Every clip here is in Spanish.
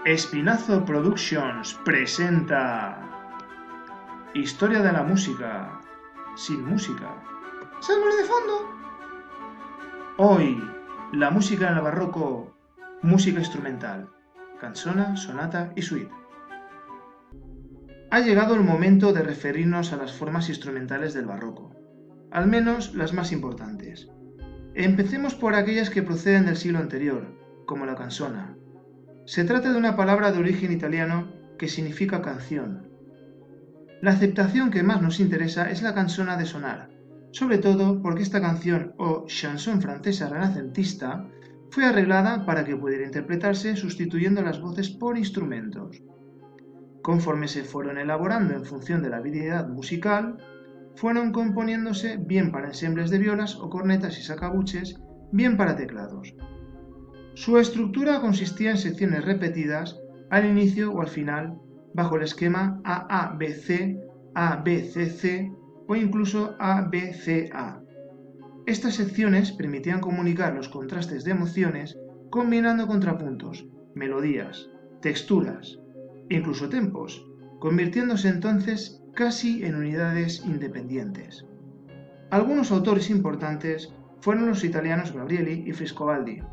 Espinazo Productions presenta Historia de la música sin música. ¡Salmos de fondo! Hoy, la música en el barroco, música instrumental, canzona, sonata y suite. Ha llegado el momento de referirnos a las formas instrumentales del barroco, al menos las más importantes. Empecemos por aquellas que proceden del siglo anterior, como la canzona. Se trata de una palabra de origen italiano que significa canción. La aceptación que más nos interesa es la canzona de sonar, sobre todo porque esta canción o chanson francesa renacentista fue arreglada para que pudiera interpretarse sustituyendo las voces por instrumentos. Conforme se fueron elaborando en función de la habilidad musical, fueron componiéndose bien para ensembles de violas o cornetas y sacabuches, bien para teclados. Su estructura consistía en secciones repetidas al inicio o al final, bajo el esquema AABC, ABCC o incluso ABCA. Estas secciones permitían comunicar los contrastes de emociones combinando contrapuntos, melodías, texturas, incluso tempos, convirtiéndose entonces casi en unidades independientes. Algunos autores importantes fueron los italianos Gabrieli y Frescobaldi,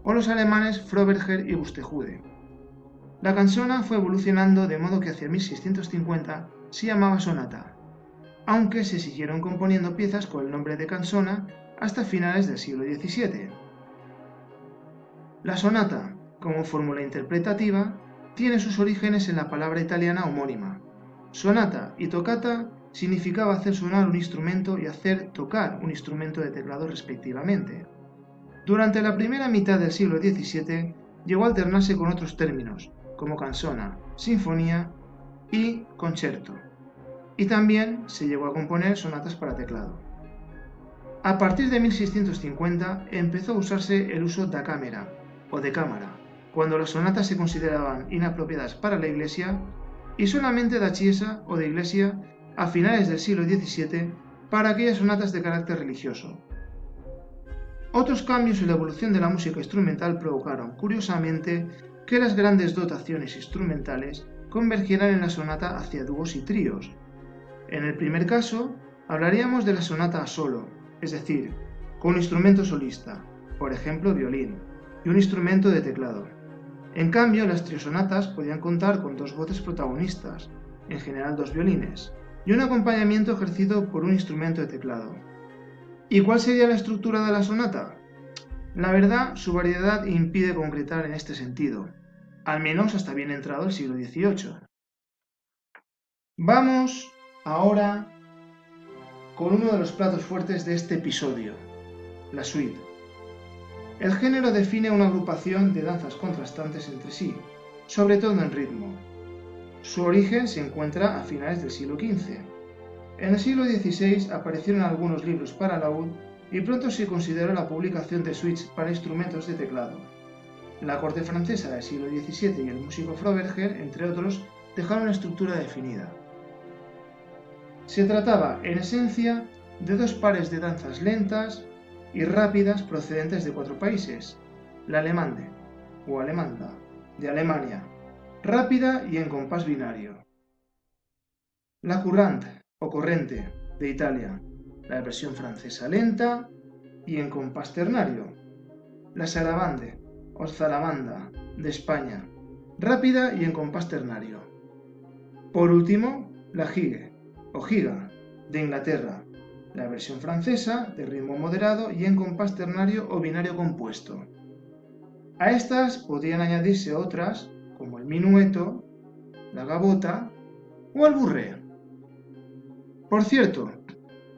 o los alemanes Froberger y Buxtehude. La canzona fue evolucionando de modo que hacia 1650 se llamaba sonata, aunque se siguieron componiendo piezas con el nombre de canzona hasta finales del siglo XVII. La sonata, como fórmula interpretativa, tiene sus orígenes en la palabra italiana homónima. Sonata y toccata significaba hacer sonar un instrumento y hacer tocar un instrumento de teclado respectivamente. Durante la primera mitad del siglo XVII llegó a alternarse con otros términos, como canzona, sinfonía y concerto, y también se llegó a componer sonatas para teclado. A partir de 1650 empezó a usarse el uso da camera, o de cámara, cuando las sonatas se consideraban inapropiadas para la iglesia, y solamente da chiesa o de iglesia a finales del siglo XVII para aquellas sonatas de carácter religioso. Otros cambios en la evolución de la música instrumental provocaron, curiosamente, que las grandes dotaciones instrumentales convergieran en la sonata hacia dúos y tríos. En el primer caso, hablaríamos de la sonata a solo, es decir, con un instrumento solista, por ejemplo violín, y un instrumento de teclado. En cambio, las triosonatas podían contar con dos voces protagonistas, en general dos violines, y un acompañamiento ejercido por un instrumento de teclado. ¿Y cuál sería la estructura de la sonata? La verdad, su variedad impide concretar en este sentido, al menos hasta bien entrado el siglo XVIII. Vamos ahora con uno de los platos fuertes de este episodio, la suite. El género define una agrupación de danzas contrastantes entre sí, sobre todo en ritmo. Su origen se encuentra a finales del siglo XV. En el siglo XVI aparecieron algunos libros para laúd y pronto se consideró la publicación de suites para instrumentos de teclado. La corte francesa del siglo XVII y el músico Froberger, entre otros, dejaron una estructura definida. Se trataba, en esencia, de dos pares de danzas lentas y rápidas procedentes de cuatro países: la alemande, o alemanda, de Alemania, rápida y en compás binario; la courante, o corrente, de Italia, la versión francesa lenta y en compás ternario; la sarabande, o zaramanda, de España, rápida y en compás ternario; por último, la gigue, o giga, de Inglaterra, la versión francesa, de ritmo moderado y en compás ternario o binario compuesto. A estas podrían añadirse otras, como el minueto, la gavota o el burré. Por cierto,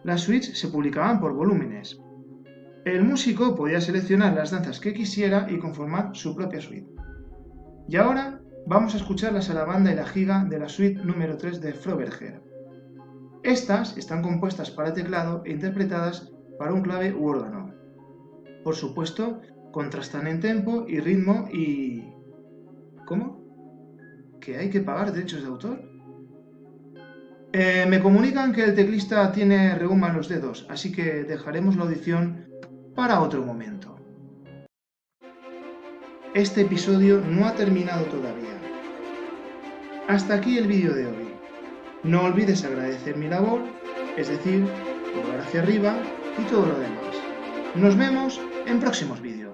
las suites se publicaban por volúmenes. El músico podía seleccionar las danzas que quisiera y conformar su propia suite. Y ahora vamos a escuchar la sarabanda y la giga de la suite número 3 de Froberger. Estas están compuestas para teclado e interpretadas para un clave u órgano. Por supuesto, contrastan en tempo y ritmo y... ¿Cómo? ¿Que hay que pagar derechos de autor? Me comunican que el teclista tiene reuma en los dedos, así que dejaremos la audición para otro momento. este episodio no ha terminado todavía. Hasta aquí el vídeo de hoy. No olvides agradecer mi labor, es decir, pulgar hacia arriba y todo lo demás. Nos vemos en próximos vídeos.